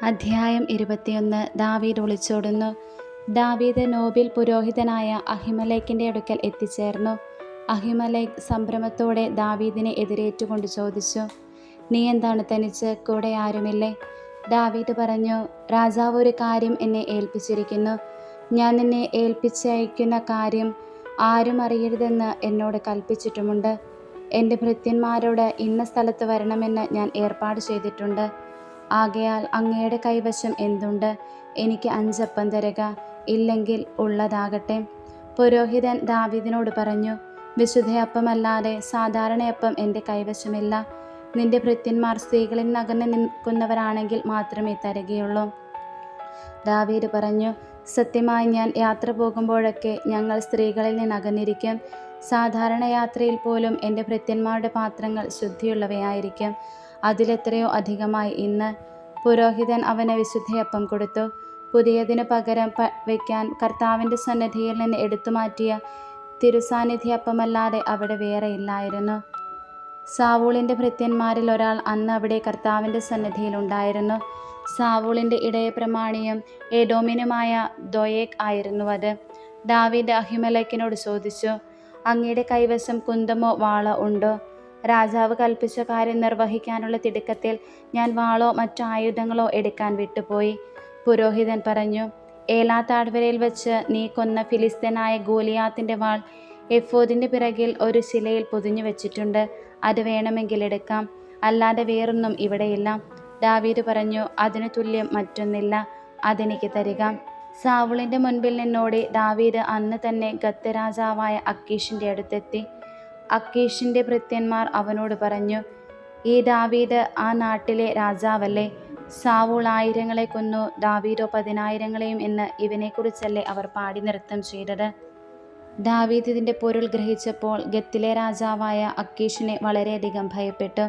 അധ്യായം 21. ദാവീദ് ഒളിച്ചോടുന്നു. ദാവീദ് നോബിൽ പുരോഹിതനായ അഹിമേലെക്കിൻ്റെ അടുക്കൽ എത്തിച്ചേർന്നു. അഹിമേലെക്ക് സംഭ്രമത്തോടെ ദാവീദിനെ എതിരേറ്റുകൊണ്ട് ചോദിച്ചു, നീ എന്താണ് തനിച്ച്? കൂടെ ആരുമില്ലേ? ദാവീദ് പറഞ്ഞു, രാജാവ് ഒരു കാര്യം എന്നെ ഏൽപ്പിച്ചിരിക്കുന്നു. ഞാൻ നിന്നെ ഏൽപ്പിച്ചയക്കുന്ന കാര്യം ആരും അറിയരുതെന്ന് എന്നോട് കൽപ്പിച്ചിട്ടുമുണ്ട്. എൻ്റെ ഭൃത്യന്മാരോട് ഇന്ന സ്ഥലത്ത് വരണമെന്ന് ഞാൻ ഏർപ്പാട് ചെയ്തിട്ടുണ്ട്. ആകയാൽ അങ്ങയുടെ കൈവശം എന്തുണ്ട്? എനിക്ക് 5 അപ്പം തരിക, ഇല്ലെങ്കിൽ ഉള്ളതാകട്ടെ. പുരോഹിതൻ ദാവീദിനോട് പറഞ്ഞു, വിശുദ്ധയപ്പമല്ലാതെ സാധാരണയപ്പം എൻ്റെ കൈവശമില്ല. നിന്റെ ഭൃത്യന്മാർ സ്ത്രീകളിൽ നകന്നു നിൽക്കുന്നവരാണെങ്കിൽ മാത്രമേ തരികയുള്ളൂ. ദാവീദ് പറഞ്ഞു, സത്യമായി ഞാൻ യാത്ര പോകുമ്പോഴൊക്കെ ഞങ്ങൾ സ്ത്രീകളിൽ നിന്ന് അകന്നിരിക്കും. സാധാരണ യാത്രയിൽ പോലും എൻ്റെ ഭൃത്യന്മാരുടെ പാത്രങ്ങൾ ശുദ്ധിയുള്ളവയായിരിക്കും. അതിലെത്രയോ അധികമായി ഇന്ന്. പുരോഹിതൻ അവന് വിശുദ്ധയപ്പം കൊടുത്തു. പുതിയതിനു പകരം വയ്ക്കാൻ കർത്താവിൻ്റെ സന്നിധിയിൽ നിന്ന് എടുത്തുമാറ്റിയ തിരുസാന്നിധ്യപ്പമല്ലാതെ അവിടെ വേറെ ഇല്ലായിരുന്നു. സാവൂളിൻ്റെ ഭൃത്യന്മാരിൽ ഒരാൾ അന്ന് അവിടെ കർത്താവിൻ്റെ സന്നിധിയിൽ ഉണ്ടായിരുന്നു. സാവൂളിൻ്റെ ഇടയപ്രമാണിയും ഏദോമിനുമായ ദോയേഗ് ആയിരുന്നു അത്. ദാവീദ് അഹിമേലെക്കിനോട് ചോദിച്ചു, അങ്ങയുടെ കൈവശം കുന്തമോ വാളോ ഉണ്ടോ? രാജാവ് കൽപ്പിച്ച കാര്യം നിർവഹിക്കാനുള്ള തിടുക്കത്തിൽ ഞാൻ വാളോ മറ്റു ആയുധങ്ങളോ എടുക്കാൻ വിട്ടുപോയി. പുരോഹിതൻ പറഞ്ഞു, ഏലാ താഴ്വരയിൽ വെച്ച് നീ കൊന്ന ഫിലിസ്ത്യനായ ഗോലിയാത്തിൻ്റെ വാൾ എഫോദിൻ്റെ പിറകിൽ ഒരു ശിലയിൽ പൊതിഞ്ഞു വെച്ചിട്ടുണ്ട്. അത് വേണമെങ്കിൽ എടുക്കാം, അല്ലാതെ വേറൊന്നും ഇവിടെയില്ല. ദാവീദ് പറഞ്ഞു, അതിനു തുല്യം മറ്റൊന്നില്ല, അതെനിക്ക് തരിക. സാവൂളിൻ്റെ മുൻപിൽ നിന്നോടി ദാവീദ് അന്ന് തന്നെ ഗത്ത് രാജാവായ അക്കീഷിൻ്റെ അടുത്തെത്തി. അക്കീഷിൻ്റെ ഭൃത്യന്മാർ അവനോട് പറഞ്ഞു, ഈ ദാവീദ് ആ നാട്ടിലെ രാജാവല്ലേ? സാവൂൾ 1000 കൊന്നു, ദാവീദോ 10,000 എന്ന് ഇവനെക്കുറിച്ചല്ലേ അവർ പാടി നൃത്തം ചെയ്തത്. ദാവീദ് ഇതിൻ്റെ പൊരുൾ ഗ്രഹിച്ചപ്പോൾ ഗത്തിലെ രാജാവായ അക്കീഷിനെ വളരെയധികം ഭയപ്പെട്ടു.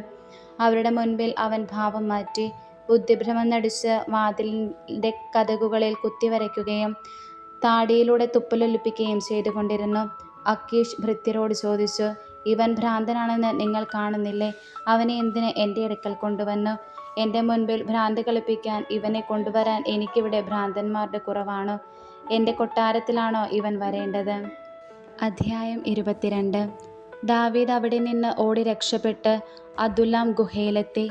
അവരുടെ മുൻപിൽ അവൻ ഭാവം മാറ്റി ബുദ്ധിഭ്രമം നടിച്ച് വാതിലിൻ്റെ കതകുകളിൽ കുത്തിവരയ്ക്കുകയും താടിയിലൂടെ തുപ്പലൊലിപ്പിക്കുകയും ചെയ്തുകൊണ്ടിരുന്നു. അക്കീഷ് ഭൃത്യരോട് ചോദിച്ചു, ഇവൻ ഭ്രാന്തനാണെന്ന് നിങ്ങൾ കാണുന്നില്ലേ? അവനെ എന്തിന് എൻ്റെ അടുക്കൽ കൊണ്ടുവന്നു? എൻ്റെ മുൻപിൽ ഭ്രാന്ത് കളിപ്പിക്കാൻ ഇവനെ കൊണ്ടുവരാൻ എനിക്കിവിടെ ഭ്രാന്തന്മാരുടെ കുറവാണോ? എൻ്റെ കൊട്ടാരത്തിലാണോ ഇവൻ വരേണ്ടത്? അധ്യായം 22. ദാവീദ് അവിടെ നിന്ന് ഓടി രക്ഷപ്പെട്ട് അദുല്ലാം ഗുഹയിലെത്തി.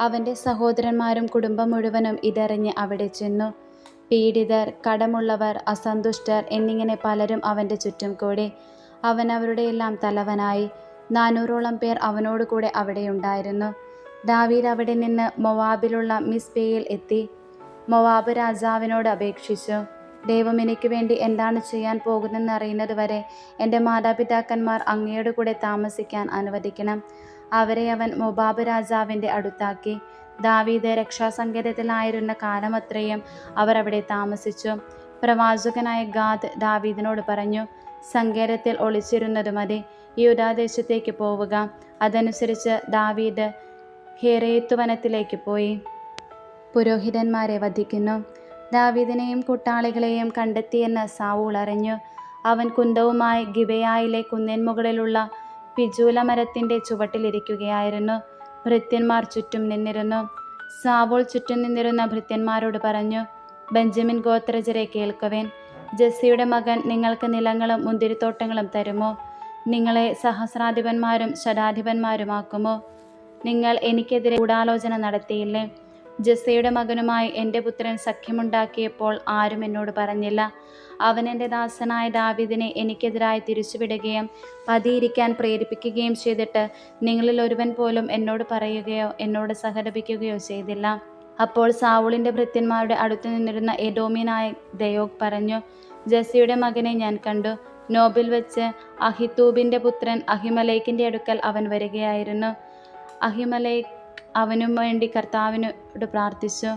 അവൻ്റെ സഹോദരന്മാരും കുടുംബം മുഴുവനും ഇതറിഞ്ഞ് അവിടെ ചെന്നു. പീഡിതർ, കടമുള്ളവർ, അസന്തുഷ്ടർ എന്നിങ്ങനെ പലരും അവൻ്റെ ചുറ്റും കൂടി. അവൻ അവരുടെ എല്ലാം തലവനായി. 400ഓളം പേർ അവനോട് കൂടെ അവിടെയുണ്ടായിരുന്നു. ദാവീദ് അവിടെ നിന്ന് മോവാബിലുള്ള മിസ്പയിൽ എത്തി. മോവാബ് രാജാവിനോട് അപേക്ഷിച്ചു, ദൈവം എനിക്ക് വേണ്ടി എന്താണ് ചെയ്യാൻ പോകുന്നതെന്ന് അറിയുന്നത് വരെ എൻ്റെ മാതാപിതാക്കന്മാർ അങ്ങയുടെ കൂടെ താമസിക്കാൻ അനുവദിക്കണം. അവരെ അവൻ മോവാബ് രാജാവിൻ്റെ അടുത്താക്കി. ദാവീദ് രക്ഷാസങ്കേതത്തിലായിരുന്ന കാലമത്രയും അവർ അവിടെ താമസിച്ചു. പ്രവാചകനായ ഗാദ് ദാവീദിനോട് പറഞ്ഞു, സങ്കേതത്തിൽ ഒളിച്ചിരുന്നത് മതി, യൂദാദേശത്തേക്ക് പോവുക. അതനുസരിച്ച് ദാവീദ് ഹെരേത്ത് വനത്തിലേക്ക് പോയി. പുരോഹിതന്മാരെ വധിക്കുന്നു. ദാവീദിനെയും കൂട്ടാളികളെയും കണ്ടെത്തിയെന്ന് സാവൂൾ അറിഞ്ഞു. അവൻ കുന്തവുമായി ഗിബെയയിലെ കുന്നിൻ മുകളിലുള്ള പിജൂല മരത്തിൻ്റെ ചുവട്ടിലിരിക്കുകയായിരുന്നു. ഭൃത്യന്മാർ ചുറ്റും നിന്നിരുന്നു. സാവൂൾ ചുറ്റും നിന്നിരുന്ന ഭൃത്യന്മാരോട് പറഞ്ഞു, ബെഞ്ചമിൻ ഗോത്രജരെ കേൾക്കുവേൻ. ജെസ്സിയുടെ മകൻ നിങ്ങൾക്ക് നിലങ്ങളും മുന്തിരിത്തോട്ടങ്ങളും തരുമോ? നിങ്ങളെ സഹസ്രാധിപന്മാരും ശതാധിപന്മാരുമാക്കുമോ? നിങ്ങൾ എനിക്കെതിരെ ഗൂഢാലോചന നടത്തിയില്ലേ? ജെസ്സിയുടെ മകനുമായി എൻ്റെ പുത്രൻ സഖ്യമുണ്ടാക്കിയപ്പോൾ ആരും എന്നോട് പറഞ്ഞില്ല. അവൻ എൻ്റെ ദാസനായ ദാവീദിനെ എനിക്കെതിരായി തിരിച്ചുവിടുകയും പതിയിരിക്കാൻ പ്രേരിപ്പിക്കുകയും ചെയ്തിട്ട് നിങ്ങളിൽ ഒരുവൻ പോലും എന്നോട് പറയുകയോ എന്നോട് സഹതപിക്കുകയോ ചെയ്തില്ല. അപ്പോൾ സാവൂളിൻ്റെ ഭൃത്യന്മാരുടെ അടുത്തു നിന്നിരുന്ന എദോമ്യനായ ദയോഗ് പറഞ്ഞു, ജെസ്സിയുടെ മകനെ ഞാൻ കണ്ടു. നോബിൽ വെച്ച് അഹിത്തൂബിൻ്റെ പുത്രൻ അഹിമേലെക്കിൻ്റെ അടുക്കൽ അവൻ വരികയായിരുന്നു. അഹിമേലെക്ക് അവനും വേണ്ടി കർത്താവിനോട് പ്രാർത്ഥിച്ചു.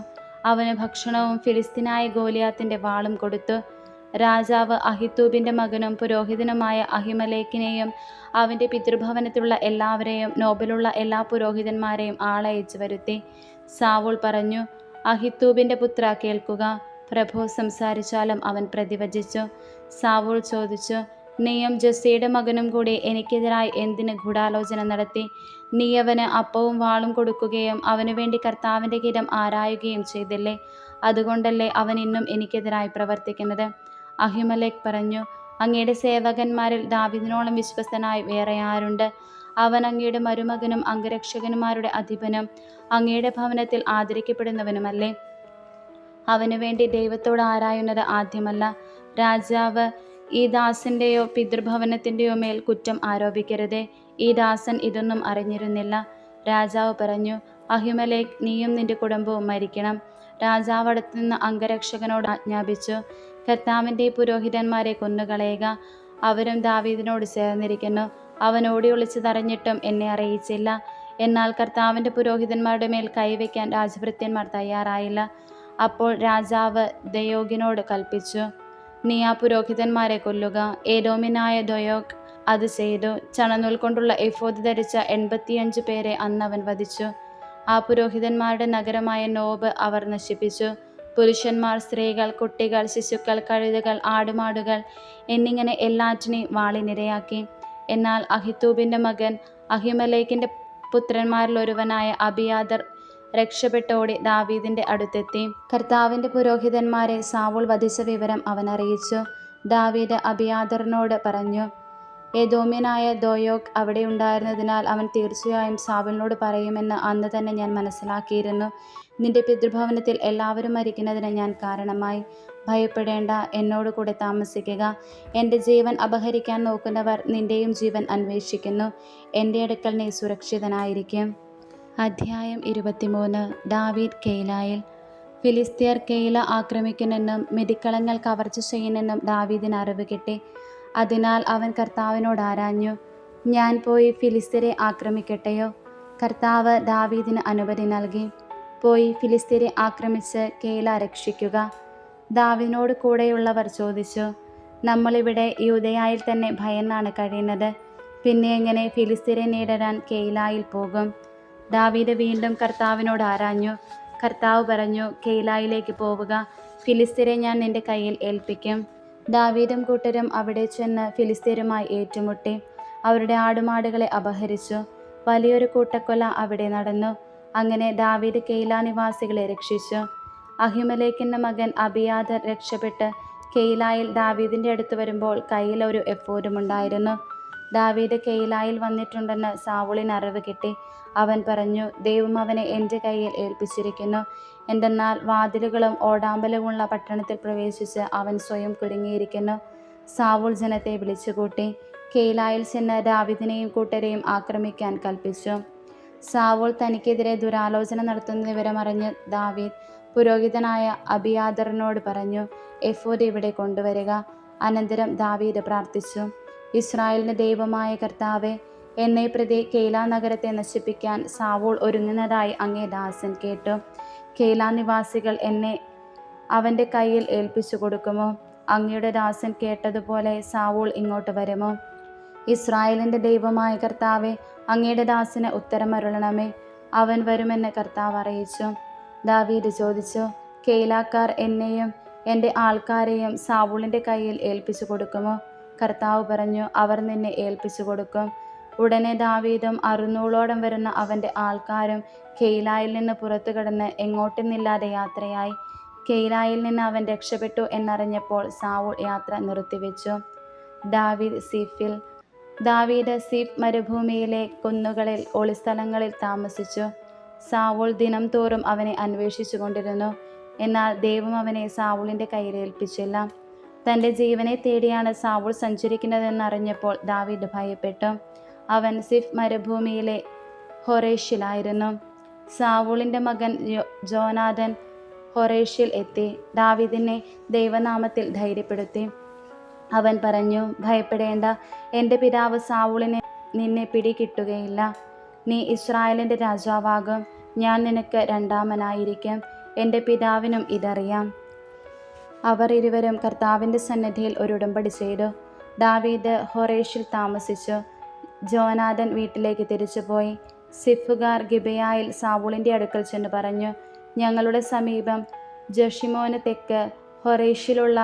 അവന് ഭക്ഷണവും ഫിലിസ്ത്യനായ ഗോലിയാത്തിൻ്റെ വാളും കൊടുത്തു. രാജാവ് അഹിത്തൂബിൻ്റെ മകനും പുരോഹിതനുമായ അഹിമേലെക്കിനെയും അവൻ്റെ പിതൃഭവനത്തിലുള്ള എല്ലാവരെയും നോബിലുള്ള എല്ലാ പുരോഹിതന്മാരെയും ആളയച്ചു വരുത്തി. സാവൂൾ പറഞ്ഞു, അഹിത്തൂബിൻ്റെ പുത്ര കേൾക്കുക. പ്രഭു സംസാരിച്ചാലും അവൻ പ്രതിവചിച്ചു. സാവൂൾ ചോദിച്ചു, നീയും ജെസ്സിയുടെ മകനും കൂടി എനിക്കെതിരായി എന്തിന് ഗൂഢാലോചന നടത്തി? നീ അവന് അപ്പവും വാളും കൊടുക്കുകയും അവനു വേണ്ടി കർത്താവിൻ്റെ ഹിതം ആരായുകയും ചെയ്തില്ലേ? അതുകൊണ്ടല്ലേ അവൻ ഇന്നും എനിക്കെതിരായി പ്രവർത്തിക്കുന്നത്? അഹിമേലെക്ക് പറഞ്ഞു, അങ്ങയുടെ സേവകന്മാരിൽ ദാവീദിനോളം വിശ്വസ്തനായി വേറെ ആരുണ്ട്? അവൻ അങ്ങയുടെ മരുമകനും അംഗരക്ഷകന്മാരുടെ അധിപനും അങ്ങയുടെ ഭവനത്തിൽ ആദരിക്കപ്പെടുന്നവനുമല്ലേ? അവനു വേണ്ടി ദൈവത്തോട് ആരായുന്നത് ആദ്യമല്ല. രാജാവ് ഈ ദാസൻ്റെയോ പിതൃഭവനത്തിൻ്റെയോ മേൽ കുറ്റം ആരോപിക്കരുതേ. ഈ ദാസൻ ഇതൊന്നും അറിഞ്ഞിരുന്നില്ല. രാജാവ് പറഞ്ഞു, അഹിമേലെക്ക്, നീയും നിന്റെ കുടുംബവും മരിക്കണം. രാജാവ് അടുത്തുനിന്ന് അംഗരക്ഷകനോട് ആജ്ഞാപിച്ചു, കർത്താവിൻ്റെ പുരോഹിതന്മാരെ കൊന്നുകളയുക. അവരും ദാവീദിനോട് ചേർന്നിരിക്കുന്നു. അവൻ ഓടി ഒളിച്ചതറിഞ്ഞിട്ടും എന്നെ അറിയിച്ചില്ല. എന്നാൽ കർത്താവിൻ്റെ പുരോഹിതന്മാരുടെ മേൽ കൈവയ്ക്കാൻ രാജഭൃത്യന്മാർ തയ്യാറായില്ല. അപ്പോൾ രാജാവ് ദോയേഗിനോട് കൽപ്പിച്ചു, നീ ആ പുരോഹിതന്മാരെ കൊല്ലുക. ഏദോമ്യനായ ദോയേഗ് അത് ചെയ്തു. ചണനൂൽ കൊണ്ടുള്ള എഫോദ് ധരിച്ച 85 പേരെ അന്ന് അവൻ വധിച്ചു. ആ പുരോഹിതന്മാരുടെ നഗരമായ നോബ് അവർ നശിപ്പിച്ചു. പുരുഷന്മാർ, സ്ത്രീകൾ, കുട്ടികൾ, ശിശുക്കൾ, കഴുതകൾ, ആടുമാടുകൾ എന്നിങ്ങനെ എല്ലാറ്റിനെയും വാളിനിരയാക്കി. എന്നാൽ അഹിത്തൂബിൻ്റെ മകൻ അഹിമേലെക്കിൻ്റെ പുത്രന്മാരിൽ ഒരുവനായ അബിയാതർ രക്ഷപ്പെട്ടോടി ദാവീദിൻ്റെ അടുത്തെത്തി. കർത്താവിൻ്റെ പുരോഹിതന്മാരെ സാവൂൾ വധിച്ച വിവരം അവൻ അറിയിച്ചു. ദാവീദ് അബിയാതറിനോട് പറഞ്ഞു, ഏദോമ്യനായ ദോയേഗ് അവിടെ ഉണ്ടായിരുന്നതിനാൽ അവൻ തീർച്ചയായും സാവൂളിനോട് പറയുമെന്ന് അന്ന് തന്നെ ഞാൻ മനസ്സിലാക്കിയിരുന്നു. നിന്റെ പിതൃഭവനത്തിൽ എല്ലാവരും മരിക്കുന്നതിന് ഞാൻ കാരണമായി. ഭയപ്പെടേണ്ട, എന്നോട് കൂടെ താമസിക്കുക. എൻ്റെ ജീവൻ അപഹരിക്കാൻ നോക്കുന്നവർ നിന്റെയും ജീവൻ അന്വേഷിക്കുന്നു. എൻ്റെ അടുക്കൽ നീ സുരക്ഷിതനായിരിക്കും. അധ്യായം 23. ദാവീദ് കെയിലായിൽ. ഫിലിസ്ത്യർ കെയില ആക്രമിക്കുന്നെന്നും മെതിക്കളങ്ങൾ കവർച്ച ചെയ്യുന്നെന്നും ദാവീദിന് അറിവ് കിട്ടി. അതിനാൽ അവൻ കർത്താവിനോട് ആരാഞ്ഞു, ഞാൻ പോയി ഫിലിസ്ത്യരെ ആക്രമിക്കട്ടെയോ? കർത്താവ് ദാവീദിന് അനുമതി നൽകി. പോയി ഫിലിസ്ത്യരെ ആക്രമിച്ച് കെയില രക്ഷിക്കുക. ദാവീദിനോട് കൂടെയുള്ളവർ ചോദിച്ചു, നമ്മളിവിടെ യൂദയായിൽ തന്നെ ഭയന്നാണ് കഴിയുന്നത്. പിന്നെ എങ്ങനെ ഫിലിസ്ത്യരെ നേരിടാൻ കെയിലായിൽ പോകും? ദാവീദ് വീണ്ടും കർത്താവിനോട് ആരാഞ്ഞു. കർത്താവ് പറഞ്ഞു, കെയിലായിലേക്ക് പോവുക. ഫിലിസ്ത്യരെ ഞാൻ നിന്റെ കയ്യിൽ ഏൽപ്പിക്കും. ദാവീദും കൂട്ടരും അവിടെ ചെന്ന് ഫിലിസ്ത്യരുമായി ഏറ്റുമുട്ടി. അവരുടെ ആടുമാടുകളെ അപഹരിച്ചു. വലിയൊരു കൂട്ടക്കൊല അവിടെ നടന്നു. അങ്ങനെ ദാവീദ് കെയില നിവാസികളെ രക്ഷിച്ചു. അഹിമേലെക്കിൻ്റെ മകൻ അബിയാതർ രക്ഷപ്പെട്ട് കെയിലായിൽ ദാവീദിൻ്റെ അടുത്ത് വരുമ്പോൾ കയ്യിൽ ഒരു എഫോദും ഉണ്ടായിരുന്നു. ദാവീദ് കെയിലായിൽ വന്നിട്ടുണ്ടെന്ന് സാവൂളിന് അറിവ് കിട്ടി. അവൻ പറഞ്ഞു, ദൈവം അവനെ എൻ്റെ കയ്യിൽ ഏൽപ്പിച്ചിരിക്കുന്നു. എന്തെന്നാൽ വാതിലുകളും ഓടാമ്പലുമുള്ള പട്ടണത്തിൽ പ്രവേശിച്ച് അവൻ സ്വയം കുരുങ്ങിയിരിക്കുന്നു. സാവൂൾ ജനത്തെ വിളിച്ചുകൂട്ടി കെയിലായിൽ ചെന്ന് ദാവീദിനെയും കൂട്ടരെയും ആക്രമിക്കാൻ കൽപ്പിച്ചു. സാവൂൾ തനിക്കെതിരെ ദുരാലോചന നടത്തുന്ന വിവരമറിഞ്ഞ് ദാവീദ് പുരോഹിതനായ അബിയാതറിനോട് പറഞ്ഞു, എഫോദ് ഇവിടെ കൊണ്ടുവരിക. അനന്തരം ദാവീദ് പ്രാർത്ഥിച്ചു, ഇസ്രായേലിൻ്റെ ദൈവമായ കർത്താവേ, എന്നെ പ്രതി കെയില നഗരത്തെ നശിപ്പിക്കാൻ സാവൂൾ ഒരുങ്ങുന്നതായി അങ്ങേ ദാസൻ കേട്ടു. കെയില നിവാസികൾ എന്നെ അവൻ്റെ കയ്യിൽ ഏൽപ്പിച്ചു കൊടുക്കുമോ? അങ്ങയുടെ ദാസൻ കേട്ടതുപോലെ സാവൂൾ ഇങ്ങോട്ട് വരുമോ? ഇസ്രായേലിൻ്റെ ദൈവമായ കർത്താവേ, അങ്ങയുടെ ദാസന് ഉത്തരമരുളണമേ. അവൻ വരുമെന്ന് കർത്താവ് അറിയിച്ചു. ദാവീദ് ചോദിച്ചു, കെയിലാക്കാർ എന്നെയും എൻ്റെ ആൾക്കാരെയും സാവൂളിൻ്റെ കയ്യിൽ ഏൽപ്പിച്ചു കൊടുക്കുമോ? കർത്താവ് പറഞ്ഞു, അവർ നിന്നെ ഏൽപ്പിച്ചു കൊടുക്കും. ഉടനെ ദാവീദും 600ഓളം വരുന്ന അവൻ്റെ ആൾക്കാരും കെയിലായിൽ നിന്ന് പുറത്തു കടന്ന് എങ്ങോട്ടെന്നില്ലാതെ യാത്രയായി. കെയിലായിൽ നിന്ന് അവൻ രക്ഷപ്പെട്ടു എന്നറിഞ്ഞപ്പോൾ സാവൂൾ യാത്ര നിർത്തിവെച്ചു. ദാവീദ് സീഫിൽ. ദാവീദ് സീഫ് മരുഭൂമിയിലെ കുന്നുകളിൽ ഒളിസ്ഥലങ്ങളിൽ താമസിച്ചു. സാവൂൾ ദിനം തോറും അവനെ അന്വേഷിച്ചു കൊണ്ടിരുന്നു. എന്നാൽ ദൈവം അവനെ സാവൂളിൻ്റെ കയ്യിൽ ഏൽപ്പിച്ചില്ല. തൻ്റെ ജീവനെ തേടിയാണ് സാവൂൾ സഞ്ചരിക്കുന്നതെന്നറിഞ്ഞപ്പോൾ ദാവീദ് ഭയപ്പെട്ടു. അവൻ സിഫ് മരുഭൂമിയിലെ ഹൊറേഷിലായിരുന്നു. സാവൂളിൻ്റെ മകൻ ജോനാഥൻ ഹൊറേഷിൽ എത്തി ദാവീദിനെ ദൈവനാമത്തിൽ ധൈര്യപ്പെടുത്തി. അവൻ പറഞ്ഞു, ഭയപ്പെടേണ്ട, എൻ്റെ പിതാവ് സാവൂളിനെ നിന്നെ പിടികിട്ടുകയില്ല. നീ ഇസ്രായേലിൻ്റെ രാജാവാകും. ഞാൻ നിനക്ക് രണ്ടാമനായിരിക്കും. എൻ്റെ പിതാവിനും ഇതറിയാം. അവർ ഇരുവരും കർത്താവിൻ്റെ സന്നിധിയിൽ ഒരു ഉടമ്പടി ചെയ്തു. ദാവീദ് ഹൊറേഷിൽ താമസിച്ചു. ജോനാഥൻ വീട്ടിലേക്ക് തിരിച്ചുപോയി. സിഫുകാർ ഗിബയായിൽ സാവൂളിൻ്റെ അടുക്കൽ ചെന്ന് പറഞ്ഞു, ഞങ്ങളുടെ സമീപം ജഷിമോന് തെക്ക് ഹൊറേഷിലുള്ള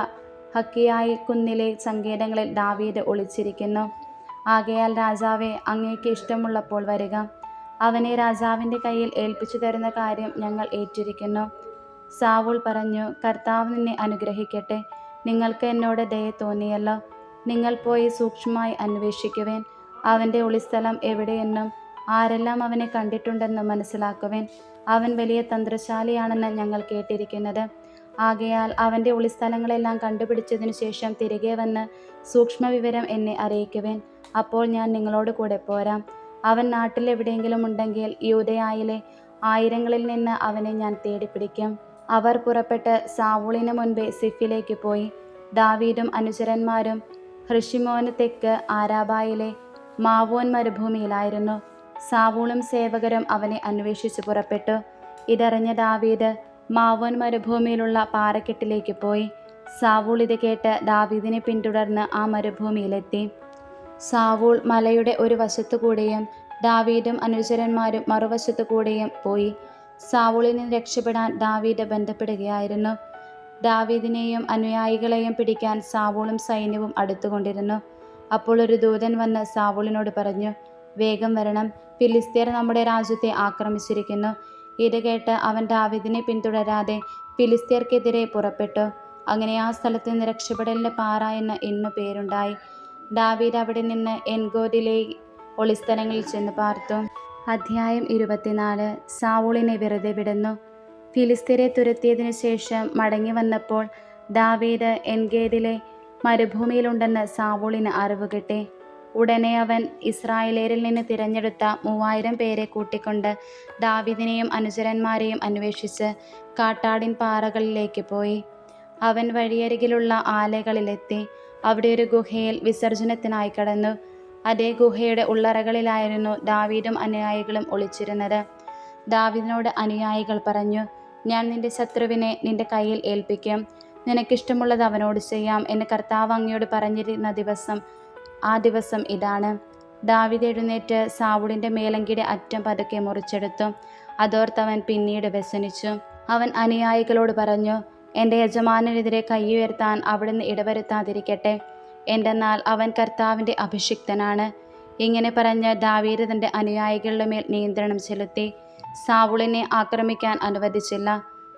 ഹക്കിയായി കുന്നിലെ സങ്കേതങ്ങളിൽ ദാവീദ് ഒളിച്ചിരിക്കുന്നു. ആകയാൽ രാജാവേ, അങ്ങേക്ക് ഇഷ്ടമുള്ളപ്പോൾ വരിക. അവനെ രാജാവിൻ്റെ കയ്യിൽ ഏൽപ്പിച്ചു തരുന്ന കാര്യം ഞങ്ങൾ ഏറ്റിരിക്കുന്നു. സാവൂൾ പറഞ്ഞു, കർത്താവ് നിന്നെ അനുഗ്രഹിക്കട്ടെ. നിങ്ങൾക്ക് എന്നോട് ദയ തോന്നിയല്ലോ. നിങ്ങൾ പോയി സൂക്ഷ്മമായി അന്വേഷിക്കുവേൻ. അവൻ്റെ ഒളിസ്ഥലം എവിടെയെന്നും ആരെല്ലാം അവനെ കണ്ടിട്ടുണ്ടെന്നും മനസ്സിലാക്കുവേൻ. അവൻ വലിയ തന്ത്രശാലിയാണെന്ന് ഞങ്ങൾ കേട്ടിരിക്കുന്നത്. ആകയാൽ അവൻ്റെ ഒളിസ്ഥലങ്ങളെല്ലാം കണ്ടുപിടിച്ചതിനു ശേഷം തിരികെ വന്ന് സൂക്ഷ്മവിവരം എന്നെ അറിയിക്കുവേൻ. അപ്പോൾ ഞാൻ നിങ്ങളോട് കൂടെ പോരാം. അവൻ നാട്ടിൽ എവിടെയെങ്കിലും ഉണ്ടെങ്കിൽ യൂദയായിലെ ആയിരങ്ങളിൽ നിന്ന് അവനെ ഞാൻ തേടിപ്പിടിക്കും. അവർ പുറപ്പെട്ട് സാവൂളിന് മുൻപേ സിഫിലേക്ക് പോയി. ദാവീദും അനുചരന്മാരും ഹൃഷിമോന് തെക്ക് ആരാബായിലെ മാവോൻ മരുഭൂമിയിലായിരുന്നു. സാവൂളും സേവകരും അവനെ അന്വേഷിച്ച് പുറപ്പെട്ടു. ഇതറിഞ്ഞ ദാവീദ് മാവോൻ മരുഭൂമിയിലുള്ള പാറക്കെട്ടിലേക്ക് പോയി. സാവൂൾ ഇത് കേട്ട് ദാവീദിനെ പിന്തുടർന്ന് ആ മരുഭൂമിയിലെത്തി. സാവൂൾ മലയുടെ ഒരു വശത്തുകൂടെയും ദാവീദും അനുചരന്മാരും മറുവശത്തു കൂടെയും പോയി. സാവൂളിൽ നിന്ന് രക്ഷപ്പെടാൻ ദാവീദ് ബന്ധപ്പെടുകയായിരുന്നു. ദാവീദിനെയും അനുയായികളെയും പിടിക്കാൻ സാവൂളും സൈന്യവും അടുത്തുകൊണ്ടിരുന്നു. അപ്പോൾ ഒരു ദൂതൻ വന്ന് സാവൂളിനോട് പറഞ്ഞു, വേഗം വരണം, ഫിലിസ്ത്യർ നമ്മുടെ രാജ്യത്തെ ആക്രമിച്ചിരിക്കുന്നു. ഇത് കേട്ട് അവൻ ദാവീദിനെ പിന്തുടരാതെ ഫിലിസ്ത്യർക്കെതിരെ പുറപ്പെട്ടു. അങ്ങനെ ആ സ്ഥലത്ത് നിന്ന് രക്ഷപ്പെടലിൻ്റെ പാറ എന്ന് ഇന്നു പേരുണ്ടായി. ദാവീദ് അവിടെ നിന്ന് എൻഗോദിലെ ഒളിസ്ഥലങ്ങളിൽ ചെന്ന് പാർത്തു. അധ്യായം 24. സാവൂളിനെ വെറുതെ വിടുന്നു. ഫിലിസ്ത്യരെ തുരത്തിയതിനു ശേഷം മടങ്ങി വന്നപ്പോൾ ദാവീദ് എൻഗേദിലെ മരുഭൂമിയിലുണ്ടെന്ന് സാവൂളിന് അറിവ് കിട്ടി. ഉടനെ അവൻ ഇസ്രായേലിൽ നിന്ന് തിരഞ്ഞെടുത്ത 3000 പേരെ കൂട്ടിക്കൊണ്ട് ദാവീദിനെയും അനുചരന്മാരെയും അന്വേഷിച്ച് കാട്ടാടിൻ പാറകളിലേക്ക് പോയി. അവൻ വഴിയരികിലുള്ള ആലകളിലെത്തി. അവിടെ ഒരു ഗുഹയിൽ വിസർജനത്തിനായി കടന്നു. അതേ ഗുഹയുടെ ഉള്ളറകളിലായിരുന്നു ദാവീദും അനുയായികളും ഒളിച്ചിരുന്നത്. ദാവീദിനോട് അനുയായികൾ പറഞ്ഞു, ഞാൻ നിന്റെ ശത്രുവിനെ നിന്റെ കയ്യിൽ ഏൽപ്പിക്കും. നിനക്കിഷ്ടമുള്ളത് അവനോട് ചെയ്യാം എന്ന് കർത്താവ് അങ്ങയോട് പറഞ്ഞിരുന്ന ആ ദിവസം ഇതാണ്. ദാവീദ് എഴുന്നേറ്റ് സാവൂളിൻ്റെ മേലങ്കിയുടെ അറ്റം പതുക്കെ മുറിച്ചെടുത്തു. അതോർത്തവൻ പിന്നീട് വ്യസനിച്ചു. അവൻ അനുയായികളോട് പറഞ്ഞു, എൻ്റെ യജമാനെതിരെ കൈയുയർത്താൻ അവിടുന്ന് ഇടവരുത്താതിരിക്കട്ടെ. എന്തെന്നാൽ അവൻ കർത്താവിൻ്റെ അഭിഷിക്തനാണ്. ഇങ്ങനെ പറഞ്ഞ് ദാവീദ് തൻ്റെ അനുയായികളുടെ മേൽ നിയന്ത്രണം ചെലുത്തി. സാവൂളിനെ ആക്രമിക്കാൻ അനുവദിച്ചില്ല.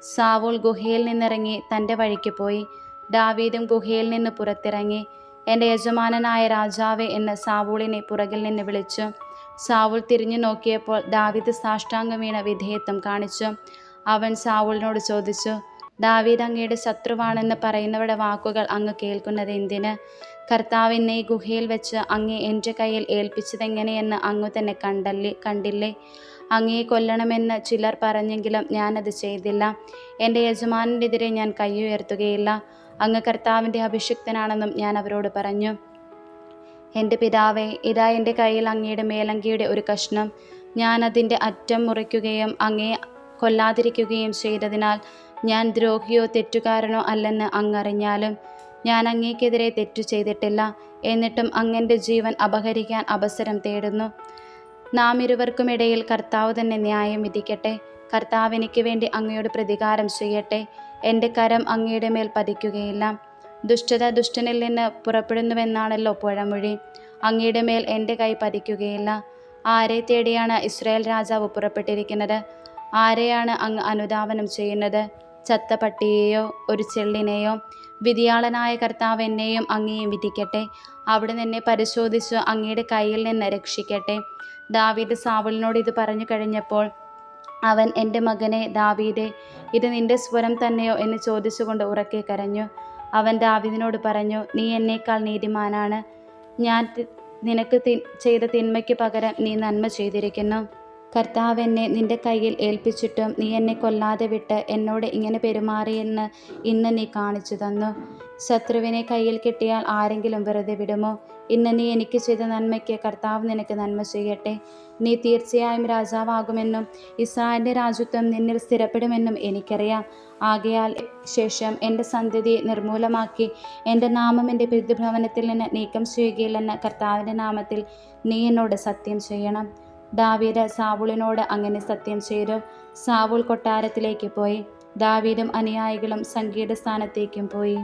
സാവൂൾ ഗുഹയിൽ നിന്നിറങ്ങി തൻ്റെ വഴിക്ക് പോയി. ദാവീദും ഗുഹയിൽ നിന്ന് പുറത്തിറങ്ങി. എൻ്റെ യജമാനനായ രാജാവേ എന്ന് സാവൂളിനെ പുറകിൽ നിന്ന് വിളിച്ചു. സാവൂൾ തിരിഞ്ഞു നോക്കിയപ്പോൾ ദാവീദ് സാഷ്ടാംഗം വീണ വിധേയത്വം കാണിച്ചു. അവൻ സാവൂളിനോട് ചോദിച്ചു, ദാവീദ് അങ്ങയുടെ ശത്രുവാണെന്ന് പറയുന്നവരുടെ വാക്കുകൾ അങ്ങ് കേൾക്കുന്നത് എന്തിന്? കർത്താവ് എന്നെ ഈ ഗുഹയിൽ വെച്ച് അങ്ങേ എൻ്റെ കയ്യിൽ ഏൽപ്പിച്ചതെങ്ങനെയെന്ന് അങ്ങ് തന്നെ കണ്ടില്ലേ? അങ്ങയെ കൊല്ലണമെന്ന് ചിലർ പറഞ്ഞെങ്കിലും ഞാനത് ചെയ്തില്ല. എൻ്റെ യജമാനെതിരെ ഞാൻ കൈയുയർത്തുകയില്ല. അങ്ങ് കർത്താവിൻ്റെ അഭിഷിക്തനാണെന്നും ഞാൻ അവരോട് പറഞ്ഞു. എൻ്റെ പിതാവേ, ഇതാ എൻ്റെ കയ്യിൽ അങ്ങയുടെ മേലങ്കിയുടെ ഒരു കഷ്ണം. ഞാൻ അതിൻ്റെ അറ്റം മുറിക്കുകയും അങ്ങയെ കൊല്ലാതിരിക്കുകയും ചെയ്തതിനാൽ ഞാൻ ദ്രോഹിയോ തെറ്റുകാരനോ അല്ലെന്ന് അങ്ങറിഞ്ഞാലും ഞാൻ അങ്ങേക്കെതിരെ തെറ്റു ചെയ്തിട്ടില്ല. എന്നിട്ടും അങ്ങൻ്റെ ജീവൻ അപഹരിക്കാൻ അവസരം തേടുന്നു. നാം ഇരുവർക്കുമിടയിൽ കർത്താവ് തന്നെ ന്യായം വിധിക്കട്ടെ. കർത്താവ് എനിക്ക് വേണ്ടി അങ്ങയോട് പ്രതികാരം ചെയ്യട്ടെ. എൻ്റെ കരം അങ്ങയുടെ മേൽ പതിക്കുകയില്ല. ദുഷ്ടത ദുഷ്ടനിൽ നിന്ന് പുറപ്പെടുന്നുവെന്നാണല്ലോ പഴമൊഴി. അങ്ങയുടെ മേൽ എൻ്റെ കൈ പതിക്കുകയില്ല. ആരെ തേടിയാണ് ഇസ്രായേൽ രാജാവ് പുറപ്പെട്ടിരിക്കുന്നത്? ആരെയാണ് അങ്ങ് അനുധാവനം ചെയ്യുന്നത്? ചത്ത പട്ടിയെയോ ഒരു ചെള്ളിനെയോ? വിധിയാളനായ കർത്താവ് എന്നെയും അങ്ങയെയും വിധിക്കട്ടെ. അവിടുന്ന് എന്നെ പരിശോധിച്ച് അങ്ങയുടെ കയ്യിൽ നിന്ന് രക്ഷിക്കട്ടെ. ദാവീദ് സാവൂളിനോട് ഇത് പറഞ്ഞു കഴിഞ്ഞപ്പോൾ അവൻ, എൻ്റെ മകനെ ദാവീദേ, ഇത് നിന്റെ സ്വരം തന്നെയോ എന്ന് ചോദിച്ചുകൊണ്ട് ഉറക്കെ കരഞ്ഞു. അവൻ ദാവീദിനോട് പറഞ്ഞു, നീ എന്നേക്കാൾ നീതിമാനാണ്. ഞാൻ നിനക്ക് ചെയ്ത തിന്മയ്ക്ക് പകരം നീ നന്മ ചെയ്തിരിക്കുന്നു. കർത്താവ് എന്നെ നിന്റെ കയ്യിൽ ഏൽപ്പിച്ചിട്ടും നീ എന്നെ കൊല്ലാതെ വിട്ട് എന്നോട് ഇങ്ങനെ പെരുമാറിയെന്ന് ഇന്ന് നീ കാണിച്ചു തന്നു. ശത്രുവിനെ കയ്യിൽ കിട്ടിയാൽ ആരെങ്കിലും വെറുതെ വിടുമോ? ഇന്ന് നീ എനിക്ക് ചെയ്ത നന്മയ്ക്ക് കർത്താവ് നിനക്ക് നന്മ ചെയ്യട്ടെ. നീ തീർച്ചയായും രാജാവാകുമെന്നും ഇസ്രായേലിൻ്റെ രാജ്യത്വം നിന്നിൽ സ്ഥിരപ്പെടുമെന്നും എനിക്കറിയാം. ആകയാൽ ശേഷം എൻ്റെ സന്തതിയെ നിർമൂലമാക്കി എൻ്റെ നാമം എൻ്റെ പിതൃഭവനത്തിൽ നിന്ന് നീക്കം ചെയ്യുകയില്ലെന്ന് കർത്താവിൻ്റെ നാമത്തിൽ നീ എന്നോട് സത്യം ചെയ്യണം. ദാവീദ് സാവൂളിനോട് അങ്ങനെ സത്യം ചെയ്തു. സാവൂൾ കൊട്ടാരത്തിലേക്ക് പോയി. ദാവീദും അനുയായികളും സംഗീത സ്ഥാനത്തേക്കും പോയി.